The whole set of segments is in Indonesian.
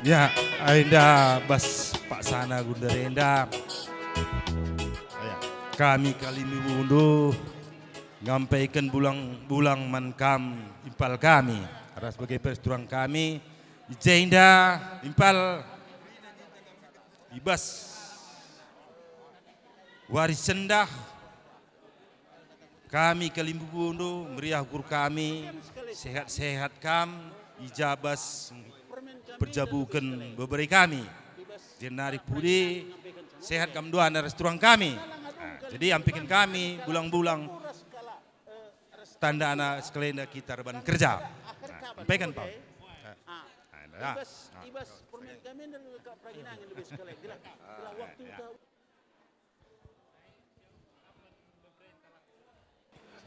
Ya, Ainda Bas Pak Sana Gundarenda. Kami Kalimi Bundu ngampaikan bulang mankam impal kami. Aras sebagai persetujuan kami, Ijenda impal ibas waris sendah kami Kalimi Bundu meriah gur kami sehat-sehat kam ijabas perjabukan beberapa kami jenari pudi sehat kam dua na restoran kami. Jadi ampikan kami bulang-bulang tanda anak sekalian kita reban kerja. Sampaikan Pak. Ibas permen kami dan praginangan lebih sekalian. Bila waktu itu.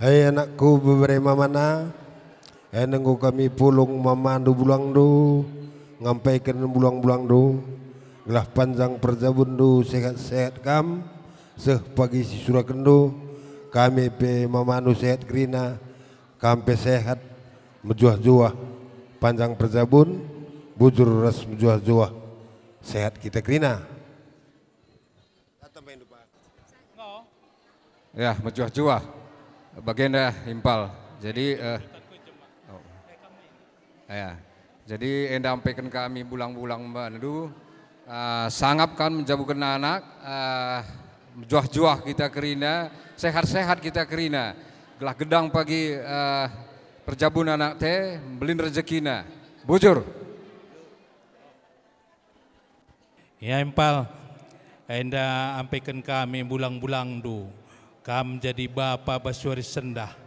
Hai anakku beberapa mana? Nengku kami pulung memandu bulang do, ngampaikan bulang-bulang do, gelah panjang perjabundu sehat-sehat kam, seh pagi si surakendo, kami pe memandu sehat kerina, kampe sehat, mejuah-juah, panjang perjabun, bujur ras mejuah-juah, sehat kita kerina. Ya, mejuah-juah, baginda impal. Jadi ya, jadi enda sampaikan kami bulang-bulang bandu sangap kan menjabukan anak juah-juah kita kerina sehat-sehat kita kerina gelah gedang pagi perjabun anak teh belin rezekina bujur ya impal enda sampaikan kami bulang-bulang du kam jadi bapa basuari sendah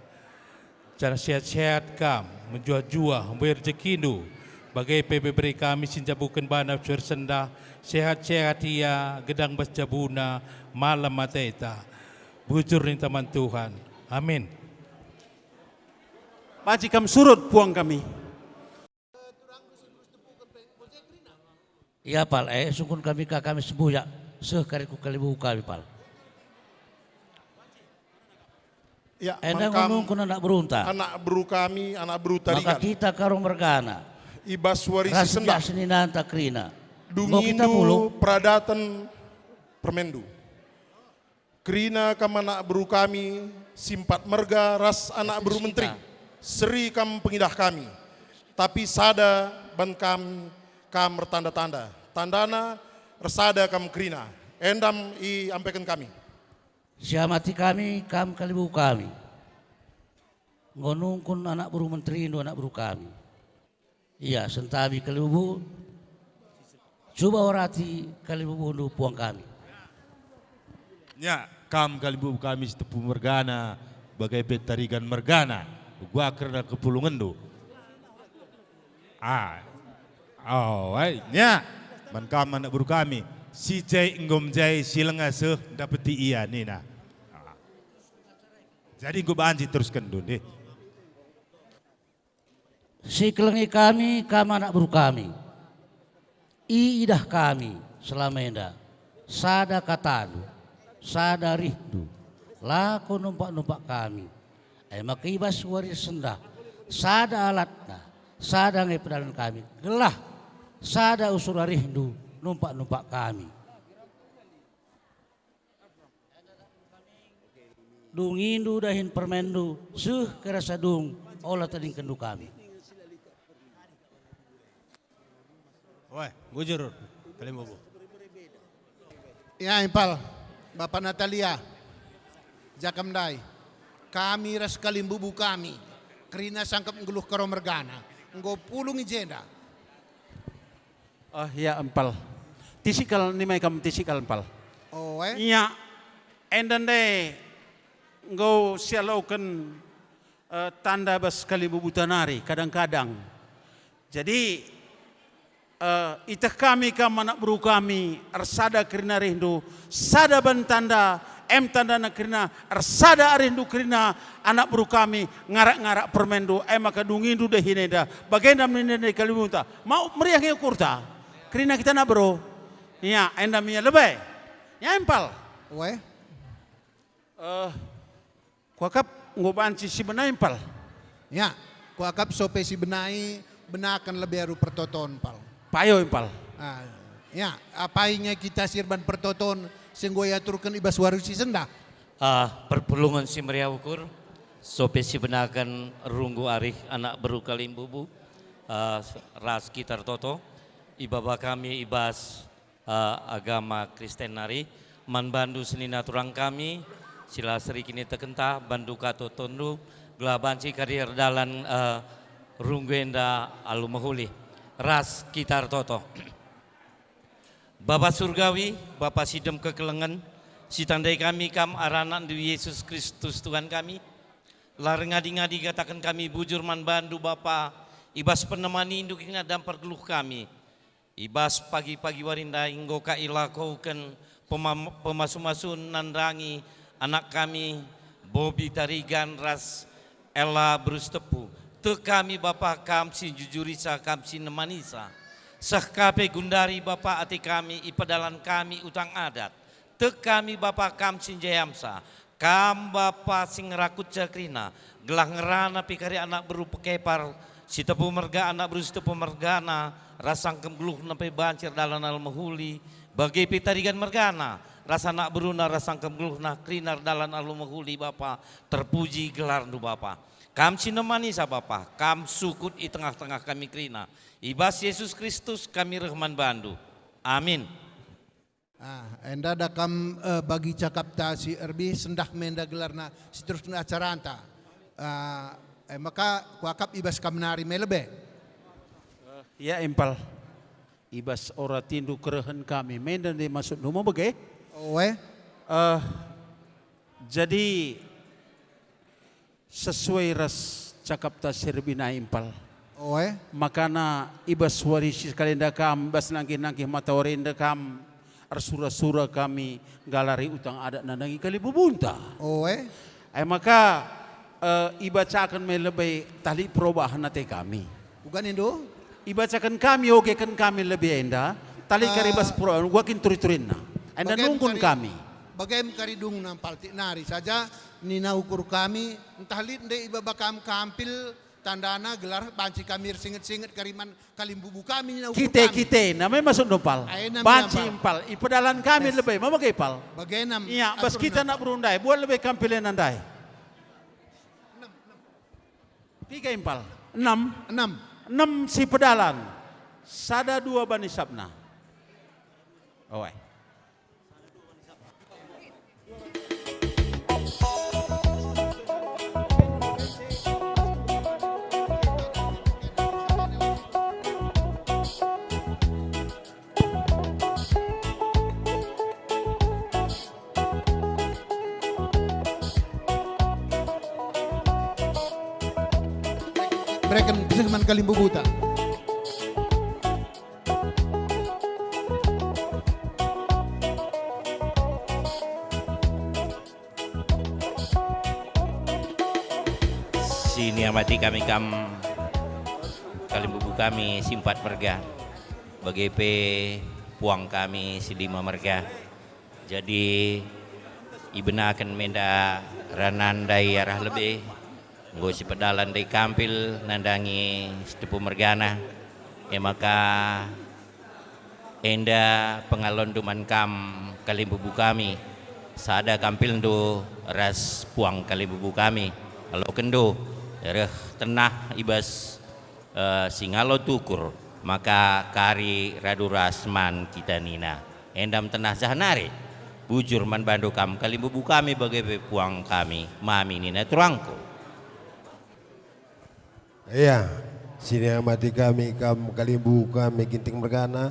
cara sehat-sehat kam menjuah-juah berjekindu bagai PBB kami sinjabukan bana basuari sendah sehat-sehat ia gedang basjabuna malam mateta bujur ni taman Tuhan amin. Paci kam surut puang kami. Iya pal, sungkun kami sembuya sekariku kalibu kami pal. Ya, ngomong kun anak berunta. Anak beru kami, anak beru tarikan. Maka kita karung mergana. Ibas warisi Rasnya sendak. seninan takrina. Dungindu pradatan permendu. Kerina kam anak beru kami, simpat merga ras anak beru menteri. Seri kam pengidah kami. Tapi sada ban kam bertanda-tanda. Tandana resada kam kerina. Endam i ampaikan kami. Siamati kami, kam kalibu kami. Ngonungkun anak buru menteri itu anak buru kami. Iya, sentabi kalibu. Coba orati kalibu bundu puang kami. Ya, kam kalibu kami setepu mergana bagai petarigan mergana. Gua karena kepulungan do. Ya, man kam anak buru kami. Si jai enggom jai silenga seh dapeti iya nina. Jadi gue banji teruskan dulu deh. Si kelengi kami, kam anak buru kami. Iidah kami selama enda. Sada katadu, sada rihdu. Laku numpak-numpak kami. Maka ibas waris sendah. Sada alatna, sada ngepedalan kami. Gelah, sada usura rihdu, numpak-numpak kami. Dungindu dahin permendu, kerasa dung, olah tading kendu kami. Wah, bujur, kalian bobo. Ya impal, Bapak Natalia, Jakamdai, kami ras kalimbubu kami, kerina sangkap ngeluh karo mergana, nggo pulung ijenda. Ya empal, tisikal ni mai kam tisikal empal. Oh Iya, endan deh. Engkau sialaukan tanda bas kalibu butanari kadang-kadang. Jadi itah kami kam anak buru kami arsada kerina rindu sada ban tanda tanda na kerina arsada rindu kerina anak buru kami ngarak-ngarak permendu maka dungindu deh hineda bagenda meninde kalibu ta mau meriah kurta kerina kita na bro ya endamnya lebih ya empal. Kuakap ngobanci si benai pal. Ya, kuakap sope si benai benakan lebih aru pertoton pal. Payo impal. Ya, apainya kita sirban pertoton sehingga turkan ibas warusi sendah. Perpulungan si meriah ukur, sope si benakan runggu arih anak beru kalimbubu, ras kitar toto, ibaba kami ibas agama Kristen nari, man bandu senina turang kami, sila seri kini tekenta, bandu kato tondu, gelabanci karir dalan runggu enda alumahuli, ras kitar toto. Bapa surgawi, Bapa sidem kekelengan, si tandai kami kam aranan di Yesus Kristus Tuhan kami. Lar ngadi-ngadi katakan kami bujur man bandu Bapa, ibas penemani induk ingat dan pergeluh kami. Ibas pagi-pagi warinda inggo ka ilakaukan pemasu-masun nandangi anak kami Bobi Tarigan ras Ella Brustepu. Te kami Bapa kam si jujurisa kam si nemanisa. Sehkape gundari Bapa ati kami ipedalan kami utang adat. Tek kami Bapa kam sinjayamsa. Kam Bapa sing rakut cakrina. Gelah ngerana pikari anak beru pekepar. Si tepu merga anak beru si tepu mergana. Rasang kemgeluh nampai bancir dalan al mahuli. Bagi pitarigan mergana. Rasa anak beru na rasang kemgeluh na krinar dalan al mahuli Bapa. Terpuji gelar nu Bapa. Kam sinemani sa Bapa. Kam sukut i tengah-tengah kami krina. Ibas Yesus Kristus kami rehman bandu. Amin. Enda ada kam bagi cakap ta si erbi sendah menda gelarna seterusnya acara anta. Maka kuakap ibas kam nari melebe. Ya empal. Ibas ora tindu kerehen kami. Menda di masuk numo bege. Jadi sesuai ras cakap ta si erbi na empal. Makana ibas warisi kalenda kam bas nangki mata warinda kam arsura-sura kami galari utang adat nandangi kali bubunta. Maka ibacakan may lebih tali perubahan nate kami. Bukan Indo? Ibacakan kami kan kami lebih enda tali karibas perubahan wakin turi-turin na. Enda nungkun kami. Bagaimana karidung ng palti nari saja nina ukur kami entah lid de ibabakam kampil tandana gelar banci kami singet-singet kariman kalimbubu kami na Kite namanya masuk nopal. Banci impal, ipedalan kami lebih, mama kepal. Bagaimana? Iya, bas kita nak berundai, buat lebih kampilan andai. 3 impal, 6 si pedalan, sada 2 bani sabna. Mereka segmen kalimbu buta. Sini amati kami kam kalimbubu kami simpat merga. Bagi puang kami si 5 merga. Jadi ibenakan menda ranandai arah lebih. Nggo si pedalan dari kampil nandangi setepu mergana. Maka enda pengalonduman kam kalimbubu kami. Sada kampil ndo ras puang kalimbubu kami. Kalau kendo tenah ibas singalo tukur. Maka kari radu rasman kita nina. Endam tenah zahanare. Bujur man bandu kam kalimbubu kami bagai puang kami. Mami nina turangko. Iya, sini amati kami kam kalimbu kami ginting mergana.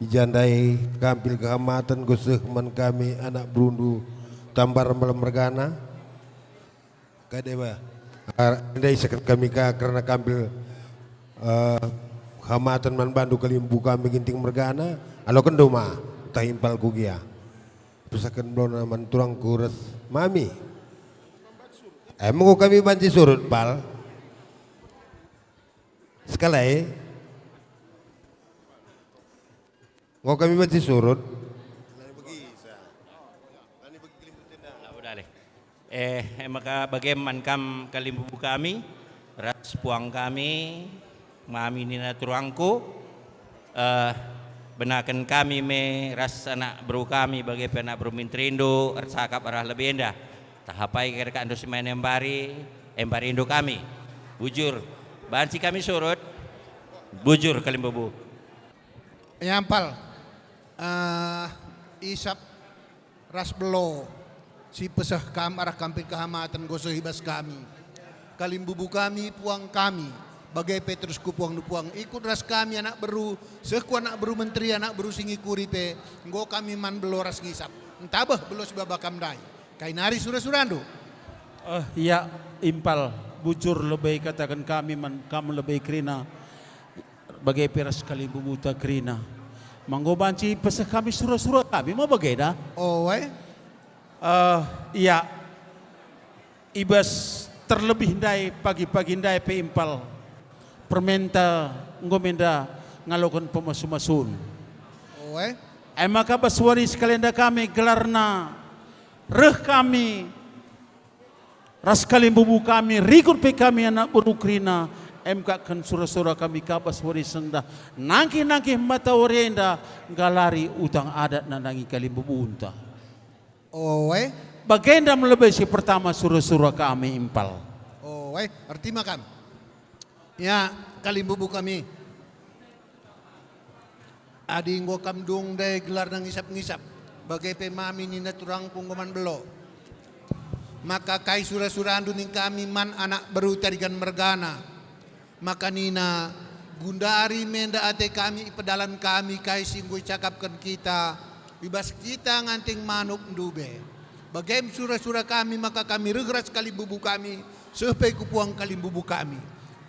Ijandai kampil kehamatan goseh man kami anak berundu tambar malam mergana. Kadewa. Andai sekat kami karena kampil kehamatan man bandu kalimbu kami ginting mergana. Alo kendo ma tahimpal kugia. Pusakan blona man turang kuras mami. Emang kami banci surut pal. Sekali, ngau kami masih surut. Maka bagaimana kam kalimbubu kami, ras puang kami, mami nina turangku, benakan kami me ras anak bro kami bagi anak bro mintrindo ersakap arah lebih indah tahapai kira ando semen embari indo kami bujur banci kami surut bujur kalim bobo Yampal isap ras belo si pesah kam arah kampil kehamatan goso hibas kami kalim bubu kami puang kami bagai Petrus kupuang nupuang ikut ras kami anak beru seku anak beru menteri anak beru singi kuripe nggo kami man belo ras ngisap entabah belo sebabakam dai kainari surah-surando Ya impal bujur lebih katakan kami man kamu lebih kerina bagai peras kali bubuta kerina manggo banci pesah kami surah-surah kami mau bagaimana iya ibas terlebih ndai pagi-pagi ndai pe impal permenta ngomenda ngalokan pemasu-masun maka baswari sekalian kami gelarna reh kami ras kalim bubu kami rikut pe kami anak berukrina MK kan surah-surah kami kabas wari sengda nangki-nangki mata orienda galari utang adat nandangi kalim bubu unta bagenda melebihi si pertama surah-surah kami impal arti makam ya kalim bubu kami adi nggo kamdung dai gelar nang ngisap-ngisap bagai pemami nina turang punggoman belo maka kai surah-surah anduning kami man anak baru tarigan mergana maka nina gundari menda ate kami pedalan kami kai singgoy cakapkan kita bibas kita nganting manuk ndube bagaim surah-surah kami maka kami regras kalim bubu kami sepai kupuang kalim bubu kami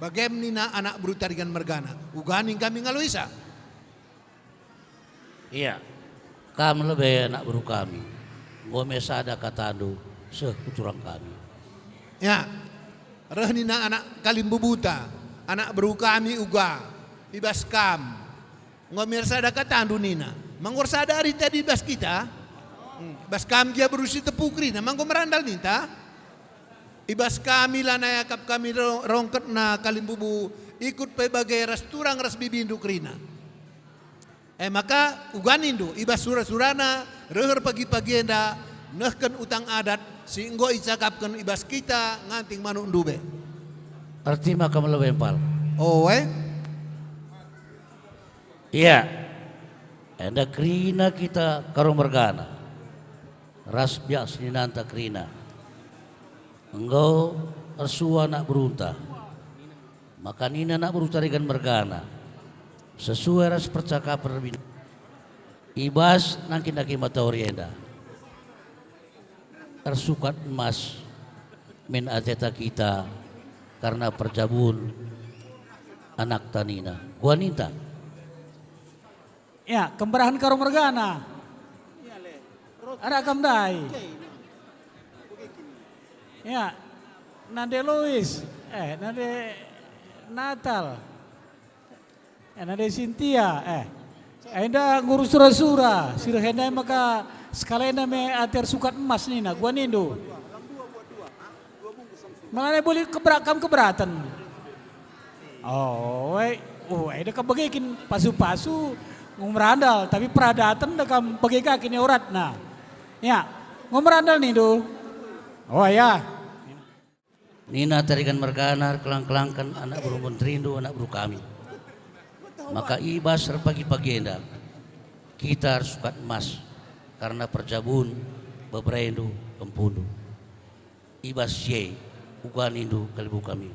bagaim nina anak baru tarigan mergana uganing kami ngaloisa iya kami lebih anak baru kami ngome sada katadu sekuturang kami ya rehnina anak kalim bubuta anak baru kami uga ibas kam ngomir sada katandu nina manggor sadari tadi bas kita bas kam dia berusi tepukri na manggo merandal ninta ibas kami lah nayakap kami rongket na kalim bubu ikut pe bagai ras turang ras bibindu krina maka uganindu ibas surah-surana reher pagi-pagi enda nehken utang adat singgo icakapkan ibas kita nganting manuk ndube arti maka melebempal iya enda krina kita karong mergana ras bias ninanta krina engkau ersua nak berunta maka nina nak berunta dengan mergana sesuai ras percakapan ibas nangkin-nangkin mata orienda ersukat emas min ateta kita karena perjabun anak tanina gua ninta ya kemberahan karo mergana anak kamdai ya nade Louis nade Natal nade Cynthia enda ngurus surah-surah sirah enda maka sekalian me ater sukat emas nina gua nindo malah boleh keberatan ada kebagikin pasu-pasu ngumrandal tapi peradatan dah kam bagikan kini urat nah ya ngumrandal nindo ya nina tarikan mergana kelang-kelangkan anak berumun terindu anak beru kami maka ibas pagi-pagi enda kita harus sukat emas karena perjabun beberendo kempundu ibas ye ugan indu kalibu kami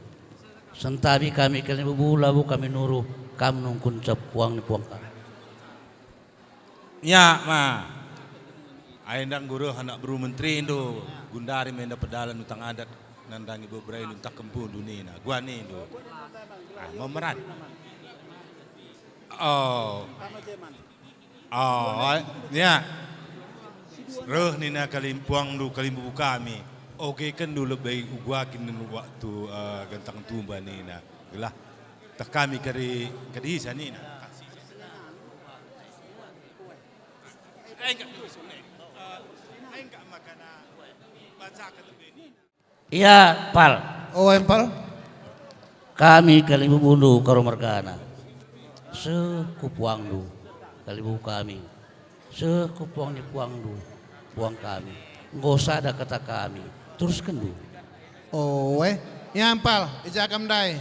sentabi kami kalibu labu kami nuruh kam nungkun cap puang kami ya ma aindang guru anak buru menteri indo gundari menda pedalan utang adat nandangi beberendo tak kempundu nina gua nindo memeran ya roh nina kalimpuang du kalimbu kami oke kan dulu lebih uguakin waktu gantang tumba nina gelah tak kami kari hisa nina iya pal empal kami kalimbu bundu karo mergana sekupuang du kalibu kami. Sekupuang ni puang du, puang kami. Nggak usah ada kata kami, teruskan du. Oh nyampal, ijakam dai.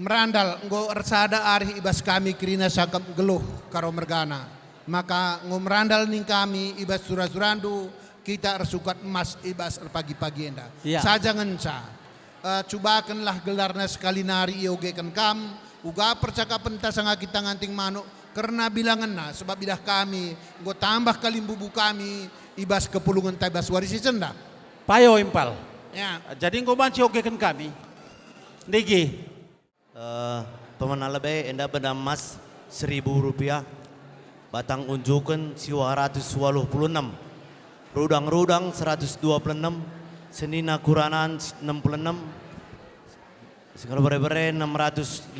Merandal, nggo ersada ari ibas kami kirina sakap geluh karo mergana. Maka ngomrandal ning kami ibas surasurandu kita ersukat emas ibas pagi-pagi enda. Ya. Saja ngenca. Cubakanlah gelarna sekali nari iogekan kam. Uga percakapan tasanga kita nganting manuk. Karena bilangan na sebab bidah kami. Nggo tambah kalimbubu kami ibas kepulungan tabas warisi cenda. Payo impal. Ya. Jadi engkau banci oke kan kami. Niki. Pemenang lebih enda benda emas Rp1.000. Batang unjukan siwa 126. Rudang-rudang 126. Senina kuranan 66. Segala bere-bere 656.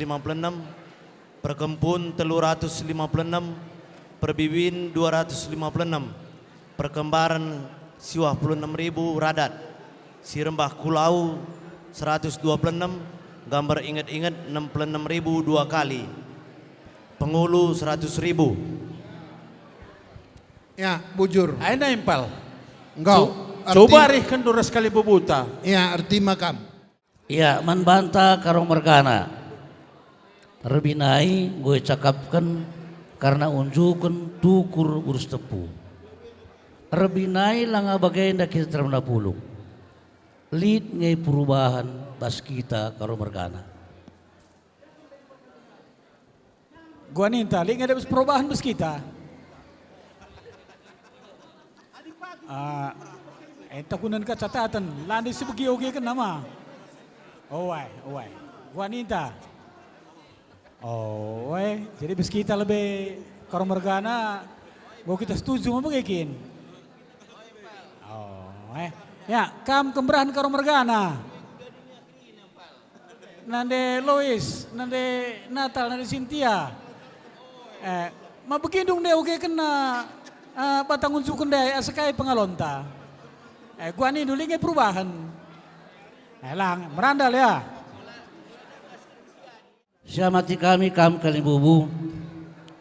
Perkempun 356. Perbibin 256. Perkembaran siwa 26.000 radat. Si rembah kulau 126. Gambar ingat-ingat 66.000 2 kali. Pengulu 100.000. Ya, bujur. Aina impal. Engkau. Coba rihkan dura sekali bubuta. Ya, arti makam. Ya, manbanta karong mergana. Rebinai gue cakapkan karena unjukan tukur urus tepu. Rebinai langa bagenda kita termena pulung. Lid ngai perubahan bas kita karo mergana. Gua ninta, lid ngai ada perubahan bas kita. Eta kunan ka catatan, landi sebegi oge kan nama. Owai. Gua ninta. Jadi bas kita lebih karo mergana, gua kita setuju apa kayak ya, kam kemberahan karo mergana. Nande Lois, nande Natal, nande Cynthia. Ma begindung deh oke kena batang unsukun deh asakai pengalonta. Gua nih dulu nggak perubahan. Lang, merandal ya. Siamati kami kam kalimbubu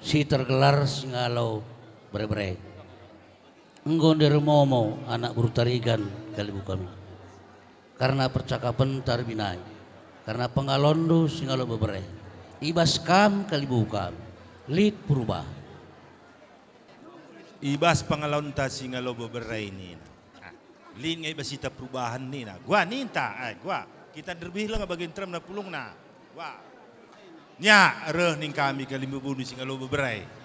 si tergelar singalau bre-bre. Nggondir momo anak berutarigan kalibu kami. Karena percakapan tarbinai. Karena pengalondo singalau bebre. Ibas kam kalibu kami. Lid perubahan. Ibas pengalonta singalo bebre ini. Lid ngai basita perubahan ni na. Gua ninta, gua kita derbih lang bagian tram na pulung na. Wah. Nya reh ning kami kalimbu bunu singalo bebre.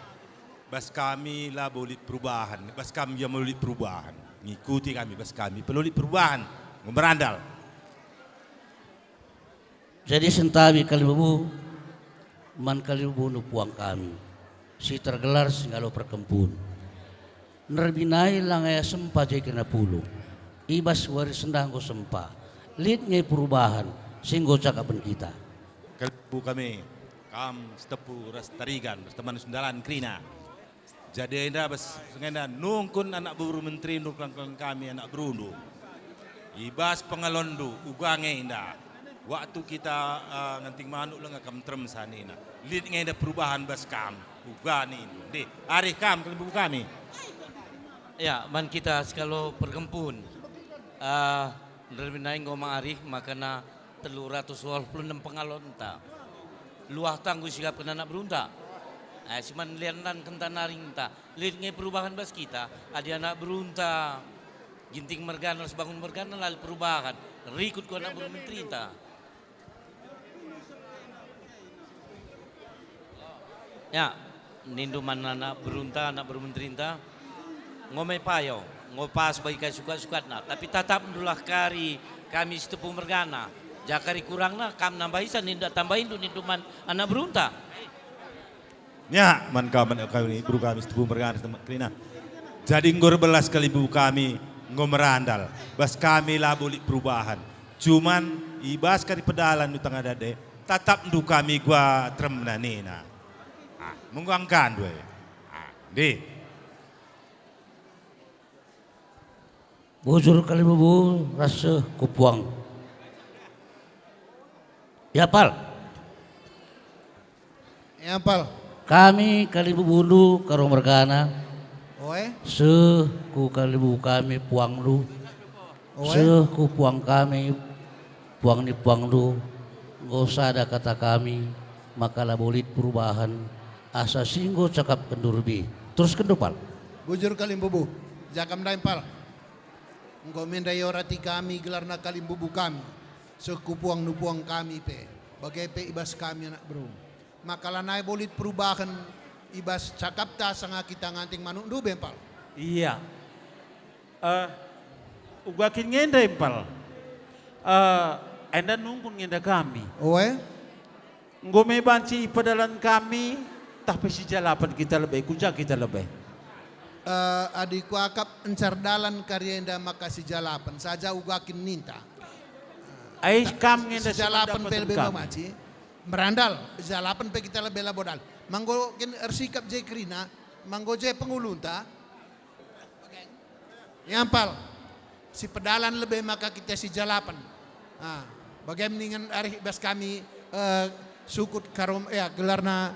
Bas kami lah boleh perubahan, bas kami yang boleh perubahan. Ngikuti kami, bas kami perlu perubahan, merandal. Jadi sentawi kalibu man kalibu nu puang kami. Si tergelar singalo perkempun. Nerbinai langaya sempa jai kena pulu. Ibas waris sendang ko sempa. Lid ngai perubahan singgo cakapan kita. Kalibu kami, kam setepu ras tarigan, teman sundalan krina. Jadi enda bas sengenda nungkun anak buru menteri nuklang kami anak berundu. Ibas pengalondu ugange enda. Waktu kita nganting manuk lang kam trem sanina. Lid ngenda perubahan bas kam ugani. Di hari kam kalibu kami. Ya, man kita sekalo perkempun. Nerbinai ngomong arih makana 326 pengalonta. Luah tangguh sikap kena anak berunta. Cuman lianan kenta naring ta. Lihat ngai perubahan bas kita. Ada anak berunta. Ginting mergana, sebangun mergana lalu perubahan. Rikut ko anak bermenteri ta. Ya, nindu man anak berunta, anak bermenteri ta. Ngomai payo, ngopas bagi kai sukat-sukat na. Tapi tetap mendulah kari kami setepu mergana. Jakari kurang na, kam nambahisan ninda tambahin tu nindu man anak berunta. Ya, man kaman kami buru kami setepu mergana krina. Jadi ngor belas kalibu kami ngomerandal. Bas kami lah boleh perubahan. Cuman ibas kari pedalan di tengah dade. Tetap ndu kami gua trem nena. Mengguangkan dua. Di. Bujur kalibu rasa kupuang. Ya pal. Ya pal. kami Kalibubundu Karo Mergana, Oe, seku Kalibu kami Puangdu, seku puang kami puang ni Puangdu, nggak usah ada kata kami, makalah bolit perubahan, asa singgo cakap kendurbi, terus kendupal. bujur Kalimbubu, jakam daimpal. Engkau mendayorati kami gelarna Kalimbubu kami, seku puang nupuang kami pe, bagai pe ibas kami anak bro. Makalah naik bolit perubahan, ibas cakap ta sanga kita nganting manundu bempal. Iya. Ugakin ngenda impal. Enda nungkun ngenda kami. Oe, Ngome banci pedalan kami, tapi si jalapan kita lebih, kujak kita lebih. adikku akap encardalan karyenda makasih jalapan saja ugakin ninta. Ai kam ngenda Jalapan sepeda pe lebih petung kami. memaci, merandal, jalapan pe kita lebih labodal. Manggo kin ersikap je krina, manggo je pengulunta. Yampal, si pedalan lebih maka kita si jalapan. Bagaimana dengan hari bas kami sukut karom gelarna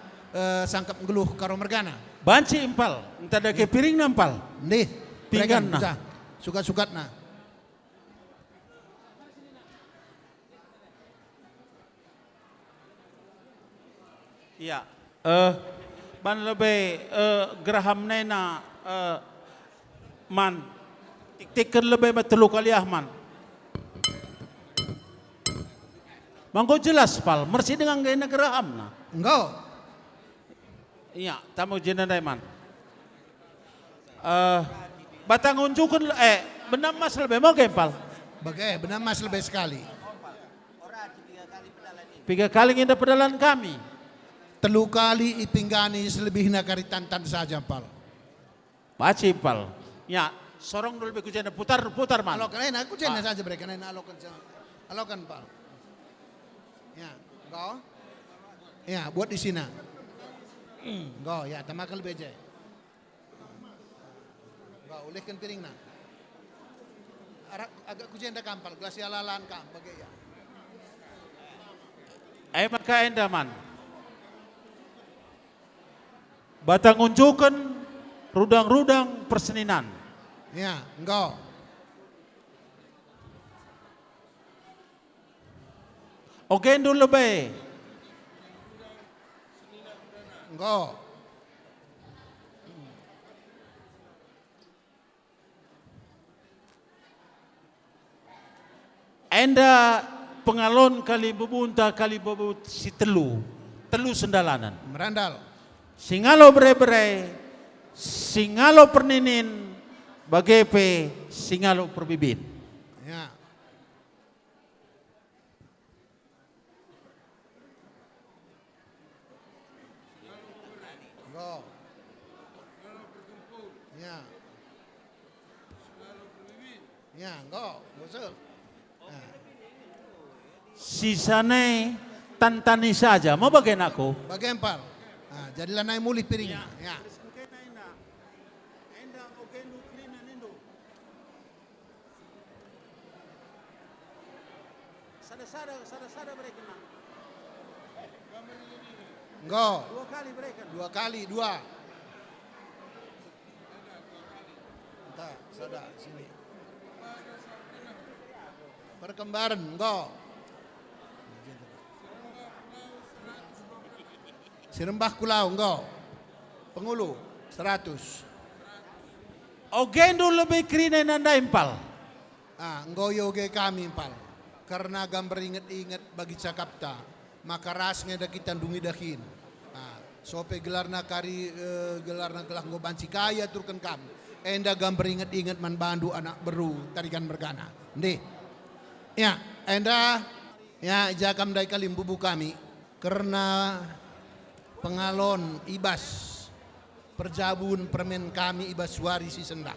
sangkap ngeluh karo mergana. Banci impal, entah ada ke piring nampal. Nih, Pinggan na. sukat-sukat na. Iya. Ban lebih geraham nena man tiktikan lebih matelu kali man. Mangko jelas pal, mersi dengan gaya geraham na. Enggak. Iya, tamu jenadai man. Batang unjukun benam mas lebih mau gempal. Bagai benar mas lebih sekali. 3 kali nginda pedalan kami. 3 kali ipinggani selebihnya karitantan saja pal. Baci pal. Ya, sorong dulu beku jena putar man. Alokan aku jena saja mereka nena alokan pal. Ya, engkau. Ya, buat di sini. Engkau ya, tamakal beje. Engkau ulihkan piring na. Agak kujenda kampal, gelas alalan kam bagai ya. Maka endaman. Batang unjukan rudang-rudang perseninan. Ya, engkau. Oke dulu lebih. Engkau. Enda pengalon kali bebunta kali bebut si telu sendalanan. Merandal. Singalo bre-bre, singalo perninin, bagepe, singalo perbibin. Ya. Engkau. Ya. Ya, engkau. Bosok. Sisane tantani saja, mau bagian aku? Bagian par. Jadilah naik mulih piringnya. Ya. Sada mereka. Engkau. 2 kali mereka. 2 kali, 2. Entah, sada sini. Perkembaran, engkau. Sirembah Kulau, engkau. Pengulu, 100. Ogendo lebih kerina nanda impal. Engkau yoge kami impal. Karena gambar inget-inget bagi cakapta. Maka rasnya dah kita dungi dahin. Sope gelarna kari gelarna gelah engkau banci kaya turkan kami. Enda gambar inget-inget man bandu anak beru tarikan mergana. Nih. Ya, enda ya jakam dai Kalimbubu kami. Karena pengalon ibas perjabun permen kami ibas warisi sendak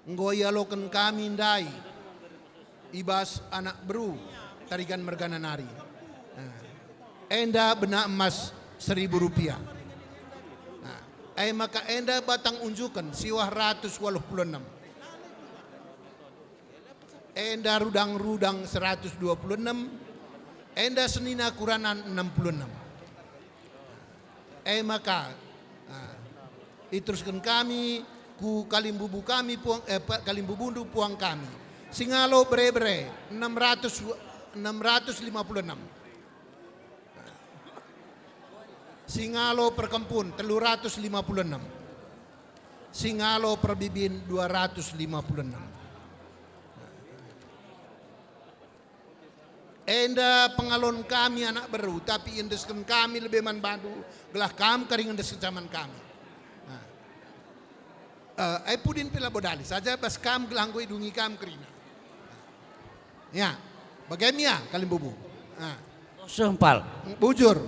nggoyaloken kami ndai ibas anak beru tarikan mergana nari enda benak emas 1.000 rupiah maka enda batang unjukan siwah 186 enda rudang-rudang 126 enda senina kuranan 66 maka iteruskan kami ku kalimbubu kami puang kalimbubundu puang kami. Singalo bre 656. Singalo perkempun 356. Singalo perbibin 256. Enda pengalon kami anak baru, tapi indeskan kami lebih man bandu, gelah kam karing indes zaman kami. Ai pudin pila bodali saja bas kam gelang gue dungi kam kerina. Ya, bagaimana kalim bubu? Sempal. Bujur.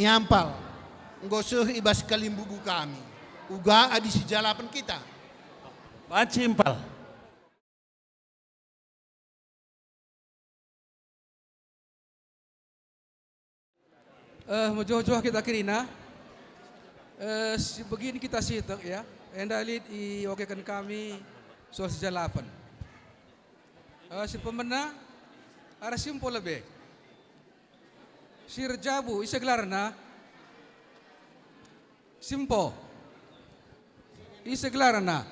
Nyampal. Ngosuh ibas kalim bubu kami. Uga adi sejalapan kita. Banci impal. Mojoh-joh kita kirina. Begini kita sitek ya. Endalit i okekan kami soal sejalapan. Si pemenang ada simpul lebih. Si rejabu isa gelarna simpo. Isa gelarna.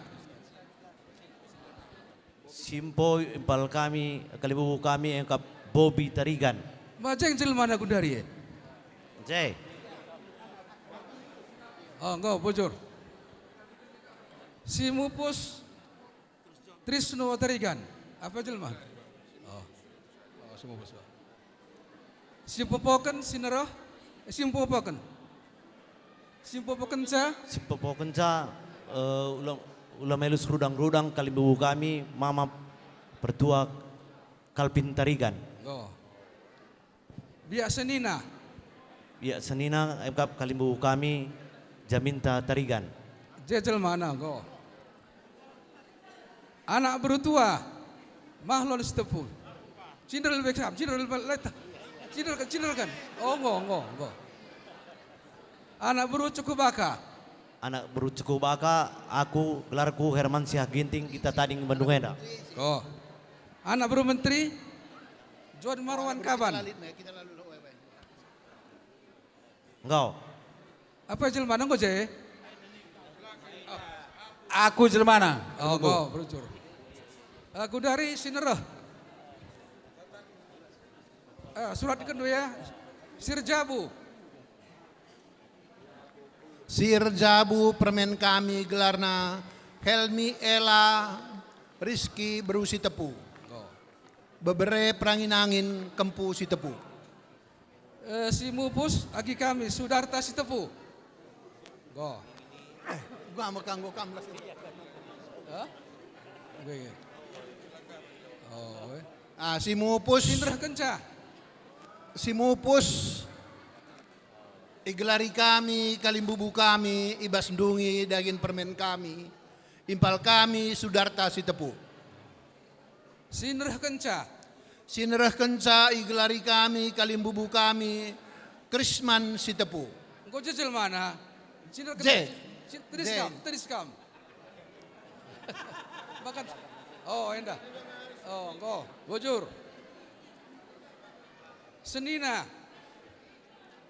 Simpo impal kami, kalibubu kami engkap Bobby Tarigan. Macam jelmana gudari. Jai. Oh, enggak bocor. Si Mupus Trisno Tarigan. Apa jelma? Oh, si Mupus. Si Popoken Sinero, si Popoken. Si Popoken sa? Si Popoken sa ulam elus rudang-rudang kalibubu kami mama pertua Kalpin Tarigan. Oh. Biasa Nina. Ya senina engkap kalibubu kami Jaminta Tarigan. Jejel mana kau? Anak berutua, mahlon setepu. Cindel bekam, cindel leta, cindel kan? Oh enggak. Anak beru cukup baka. Anak beru cukup baka, aku gelarku Herman Syah Ginting kita tadi Bandung Eda. Oh. Anak beru menteri, John Marwan Kaban. Engkau. Apa jelmana kau je? Aku jelmana. Oh, kau berucur. Aku dari Sinerah. Surat kedua ya, Sirjabu. Sirjabu permen kami gelarna Helmi Ella Rizky berusi tepu. Bebere perangin angin kempu si tepu. Si Mupus agi kami Sudarta si tepu. Go. Gua makang gua kam. Si Mupus Indra Kenca. Si Mupus igelari kami, kalimbubu kami, ibas ndungi daging permen kami, impal kami Sudarta si tepu. Sinrah Kenca. Sinrah Kenca igelari kami, kalimbubu kami, Krisman si tepu. Engkau jejel mana? Sinrah Kenca. Teriskam. Bakat. Oh, endah. Oh, engkau. Bojur. Senina.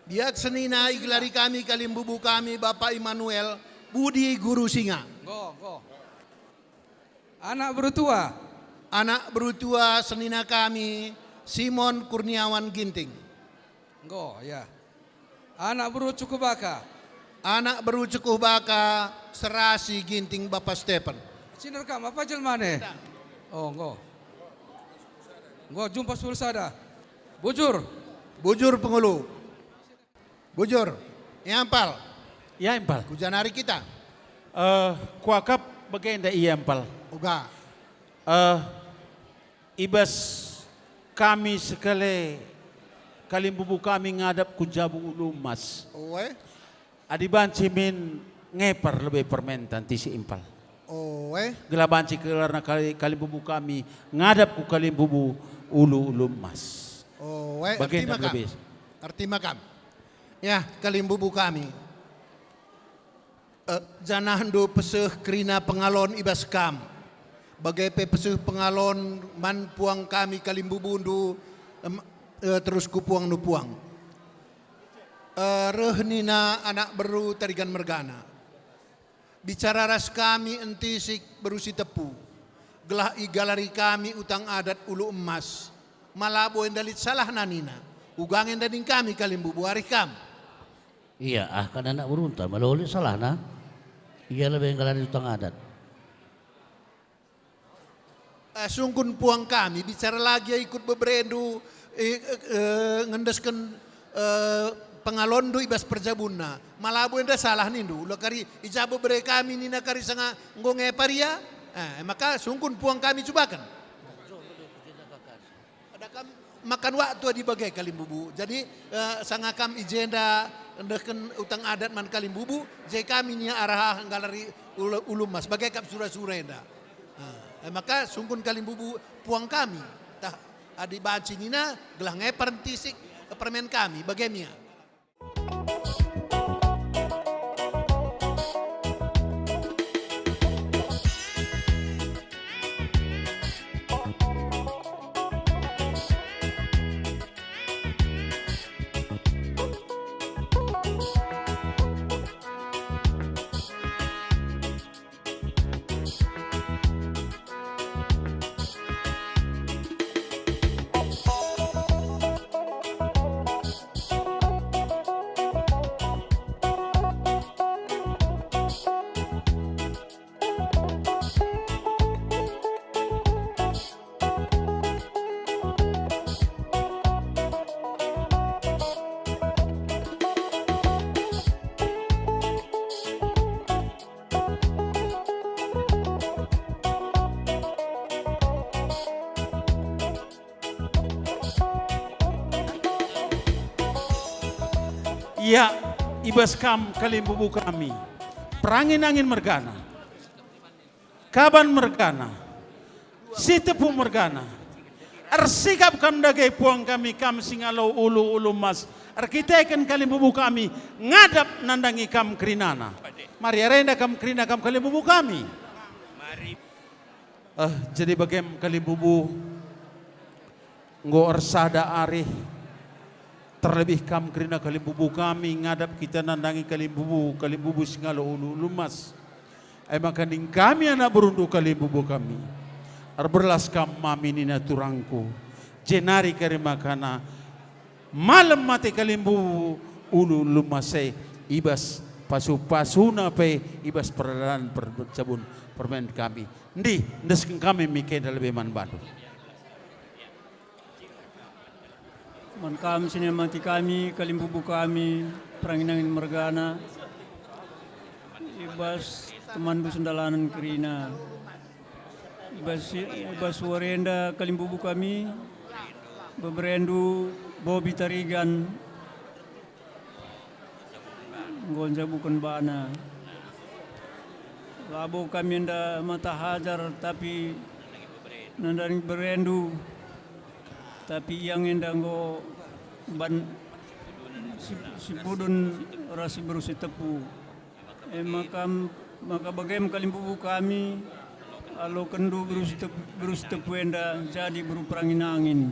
Biak Senina igelari kami, kalimbubu kami, Bapak Immanuel, Budi Guru Singa. Go. Anak berutua. Anak berutua Senina kami, Simon Kurniawan Ginting. Go, ya. Anak beru cukup baka. Anak beru cukup baka, Serasi Ginting Bapak Stephen. Sinar kam apa jelmane? Oh, go. Go jumpa sulsada. Bujur. Bujur pengulu. Bujur. Yampal. Ya impal. Kujanari kita. Kuakap bagenda iya impal. Uga. Ibas kami sekali kalimbubu kami ngadap kujabu ulumas. Owe. Adiban cimin ngeper lebih permentan tisi impal. Owe. Gelabanci karena kalimbubu kami ngadap ku kalimbubu ulumas. Owe. Bagian lebih. Arti makam. Ya, kalimbubu kami. Janahndo peseh kerina pengalon ibas kam. Bagai peseh pengalon man puang kami kalimbubundu terus kupuang nupuang. Rehnina anak beru tarigan mergana. Bicara ras kami entisik berusi tepu. Gelah igalari kami utang adat ulu emas. Malabo endalit salah nanina. Ugang endading kami kalimbu buari kam. Iya, kan anak berunta maloli salah na. Iya lebih galari utang adat. Sungkun puang kami bicara lagi ikut beberendu ngendeskan pengalondu ibas perjabunna malabu enda salah nindu lokari ijabo bere kami nina kari sanga ngonge paria maka sungkun puang kami cubakan ada kam makan waktu di bagai kalimbubu jadi sanga kam ijenda ndeken utang adat man kalimbubu je kami nia arah galari ulumas bagai kap sura-sura enda maka sungkun kalimbubu puang kami tah adi banci nina gelah ngepar tisik permen kami bagaimana Ya, ibas kam kalimbubu kami. Perangin-angin mergana. Kaban mergana. Sitepu mergana. Arsikap kam dagai puang kami kam singalo ulu mas. Arkiteken kalimbubu kami ngadap nandangi kam krinana. Mari arenda kam krina kam kalimbubu kami. Jadi bagaim kalimbubu nggo arsada arih terlebih kam kerana kalimbubu kami ngadap kita nandangi kalimbubu singalo ulu lumas. Maka ning kami anak berundu kalimbubu kami. Berlas kam mami nina turangku. Jenari karimakana malam mati kalimbubu ulu lumasai ibas pasu-pasuna pe ibas peradalan percabun permen kami. Ndi ndesken kami mikir lebih man badu. Man kami sini mati kami, kalimbubu kami, perangin-angin mergana, ibas temandu sendalanan kerina, ibas warenda kalimbubu kami, beberendu bobi tarigan, gonja bukan bana, labo kami nda mata hajar tapi nandang berendu. Tapi yang endanggo ban si budun rasi berusi tepu. Maka bagaimana kalimbubu kami alo kendu berusi tepu enda jadi beruperangin angin.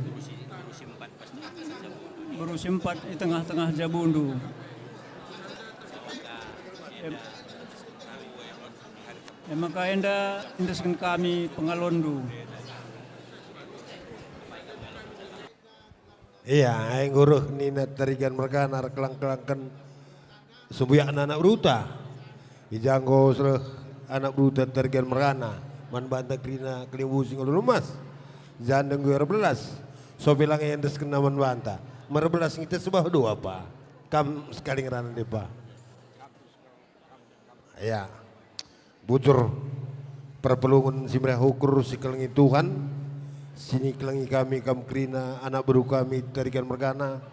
Berusi empat di tengah-tengah jabundu. Maka enda indeskan kami pengalondu. Iya, yang nguruh nina tarigan mergana kelang-kelangkan sebuyak anak beruta. Ijanggo sereh anak beruta tarigan mergana. Man banta krina kelimbu sing lumas. Jandeng gue rebelas. So bilang yang des kena man banta. Merebelas kita sebah dua apa. Kam sekali ngerana depa. Ya. Bujur perpelungan si mereka ukur si kelengi Tuhan. Sini kelangi kami kam krina anak baru kami tarikan mergana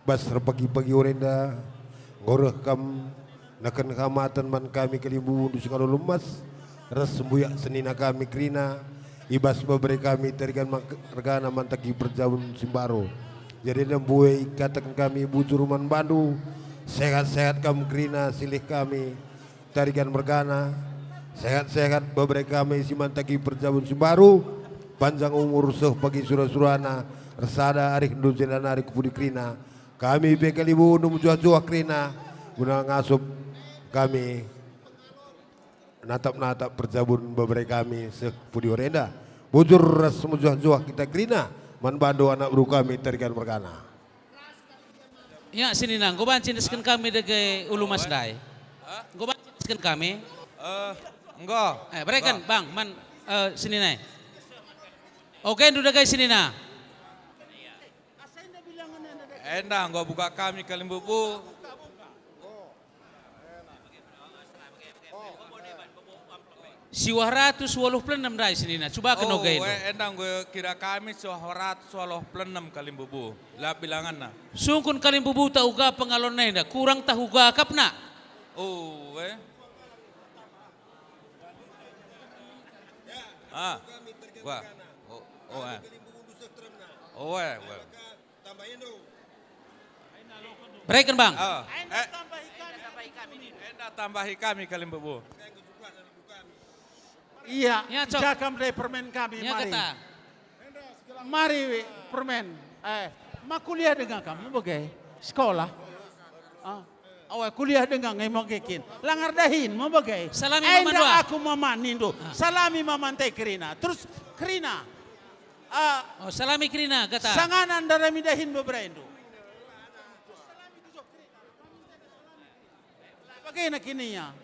bas pagi-pagi orenda ngoreh kam nakan kamatan man kami kalimbu du singalo lumas ras sembuyak senina kami krina ibas babere kami tarikan mergana mantaki perjabun simbaro jadi nembuai katakan kami bujur man bandu sehat-sehat kam krina silih kami tarikan mergana sehat-sehat babere kami si mantaki perjabun simbaro panjang umur seh bagi surah-surana, resada arih ndu jelana arih kupudi krina. Kami bekalibu nu mujuah-juah krina, guna ngasup kami natap-natap perjabun beberai kami seh pudi orenda. Bujur ras mujuah-juah kita krina, man bando anak buru kami terikan merkana. Ya sini nang, kau bancinaskan kami dege ulu mas dai. Kau bancinaskan kami. Enggak. Berikan bang, man sini nai. Oke, udah guys sini na. Enda enggak buka kami Kalimbubu. Siwah 186 dai sini na. Coba kena gay. Endang gue kira kami 186 Kalimbubu. Lah bilangan na. Sungkun Kalimbubu tak uga pengalon na kurang tahu uga kap na. Wah. Berikan bang. Enda tambahi kami Kalimbubu. Iya, Ya, Cok. jakam dari permen kami, Ya mari. kata. Mari permen. Ma kuliah dengan kamu bagai sekolah. Kuliah dengan ngai mau kekin. Langar dahin mau bagai. Salami mama dua. Aku mama nindo. Salami mama teh Krina. Terus Krina. Salami krina kata. Sanganan darah midahin beberapa. Bagaimana kininya?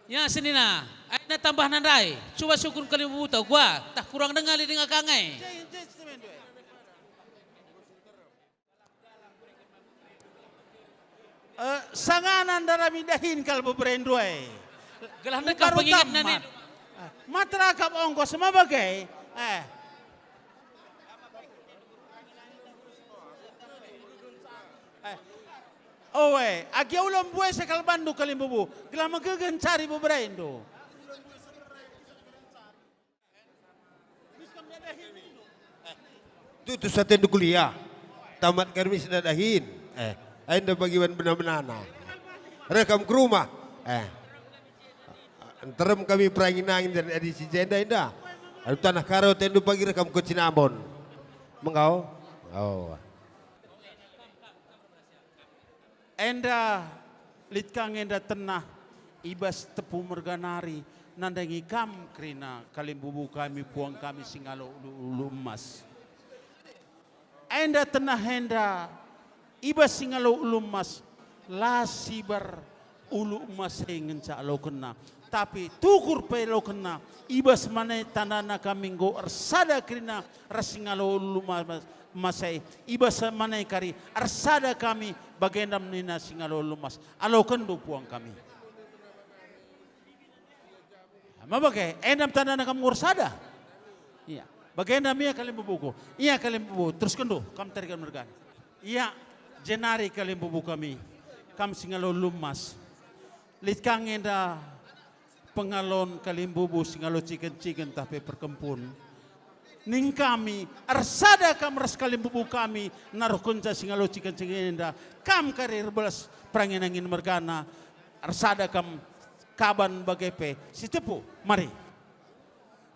Ya sini na. Aina tambah nandai. Coba syukur kali buta gua. Tak kurang dengali dengan kangai. Sanganan darah midahin kalau beberapa. Gelah nekah pengingat nani. Masyarakat ongkos sama bagai. Agi ulam buai sekal bandu Kalimbubu. Gelah magagan cari beberapa Indo. Itu saten du kuliah. Tamat kami sudah dahin. Anda bagian benar-benar. Rekam ke rumah. Antarem kami perangin-angin dan edisi jenda indah. Ada tanah karo tendu pagi rekam ke Cinambon. Mengau? Oh. Enda litkang enda tenah ibas tepu merganari nandangi kam Krina Kalimbubu kami puang kami singalo ulu emas. Enda tenah enda ibas singalo ulu emas lasibar ulu emas ngencak lo kena. Tapi tukur pe lo kena ibas mana tanana kami go ersada Krina rasingalo ulu emas. Masai ibas mana kari arsada kami bagendam nina singalo lumas alo kendo puang kami. Mabagai endam tanda nak kamu arsada. Iya. Bagendam iya Kalimbubu. Iya Kalimbubu terus kendo kam tarikan mergan. Iya jenari Kalimbubu kami. Kam singalo lumas. Litkang enda pengalon Kalimbubu singalo ciken tapi perkempun. Ning kami arsada kam ras Kalimbubu kami naruh kunca singalo cikan enda kam karir belas pranginangin mergana arsada kam kaban bagepe si tepu mari.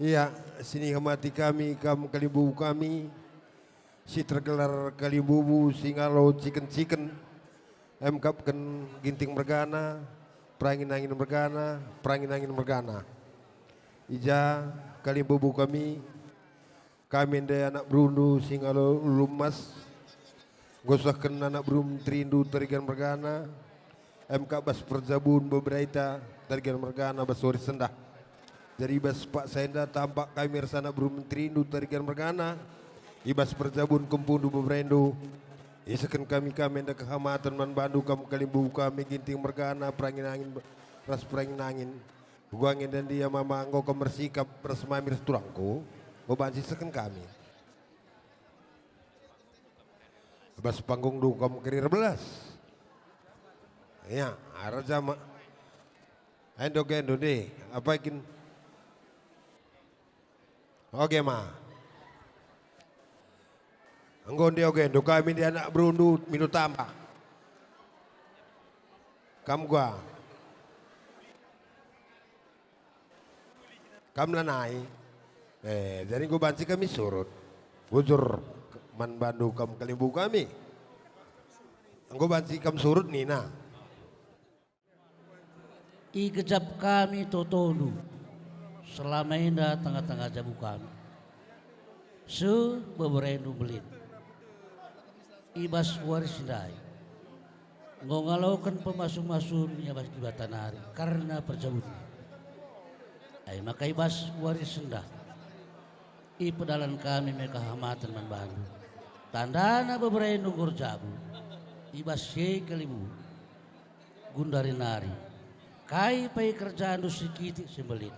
Iya, sini hamati kami kam Kalimbubu kami si tergelar Kalimbubu singalo ciken emkapkan ginting mergana prangin-angin mergana ija Kalimbubu kami ndai anak berundu singalo lumas gosahkan anak berum terindu tarigan mergana MK bas perjabun beberapa tarigan mergana bas sori sendah jadi bas pak senda tampak kami resana berum terindu tarigan mergana ibas perjabun kempundu beberendo isakan kami nda kehamatan man bandu kam Kalimbubu kami ginting mergana perangin angin ras perangin angin guangin dan dia mama anggo kemersikap ras mamir turangku bebansi seken kami. Bas panggung du kamu kerir belas. Ya, arah jama. Endo deh, apa ikin? Oke ma. Anggon dia gendo kami dia anak berundu minut tambah. Kamu gua kam lanai. Jadi gue banci kami surut. Bujur man bandu kam kalimbu kami. Gue banci kam surut nina. I kejap kami totonu selama indah tengah-tengah jabu kami. Beberendu belit. Ibas waris dai. Ngongalaukan pemasuk-masuk ya bas di Batanari karena perjabunnya. Ay maka ibas waris sendah. I pedalan kami mereka hamatan man bandu. Tandana beberendu gorjabu. Ibas ye kalibu. Gundari nari. Kai pai kerjaan du sikiti sembelit.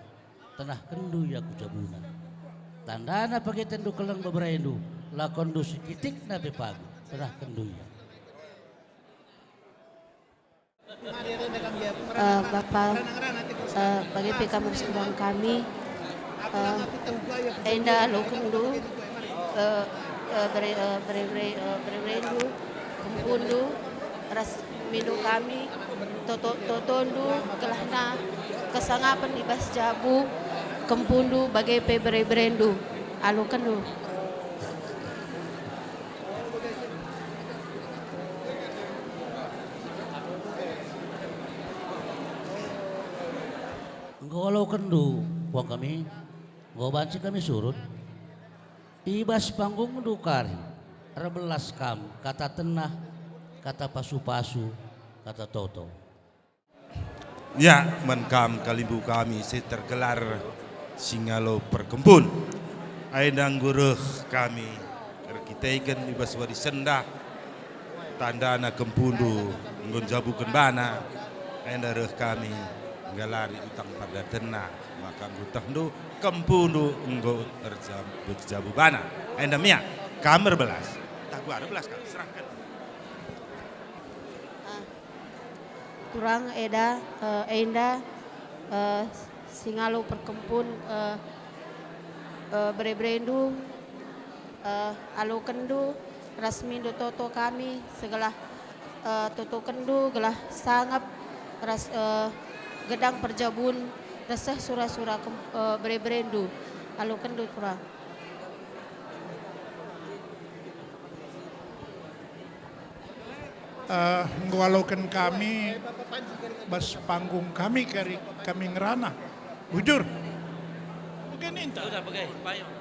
Tanah kendu ya kujabuna. Tandana pakai tendu kelang beberendu. Lakon du sikitik na pepagu. Tanah kendu ya. Bapak bagi PK Merestudang kami Enda Lokendu Berendu Kumpundu Ras Mindu kami Totondu Gelahna Kesangapan di Bas Jabu Kempundu bagai Berendu Alukendu. Kalau kendu, buang kami, banci kami surut. Ibas panggung dukari, rebelas kam, kata tenah, kata pasu-pasu, kata toto. Ya, menkam kalimbu kami tergelar singalo perkempun. Aindang guruh kami, terkitaikan ibas wari sendah, tandana kempundu, ngon jabukan bana, aindang reh kami. Galari utang pada tenah maka ngutang do kempundu enggo berjabu bana endamia kamer belas tak gua ada belas kali serahkan Kurang enda singalo perkempun berebrendu alo kendu rasmindo toto kami segala toto kendu gelah sangap ras gedang perjabun resah surah-surah berebrendu alu kendu kurang. Ngwalaukan kami bas panggung kami kami ngerana bujur. Bukan itu. Udah pakai payung.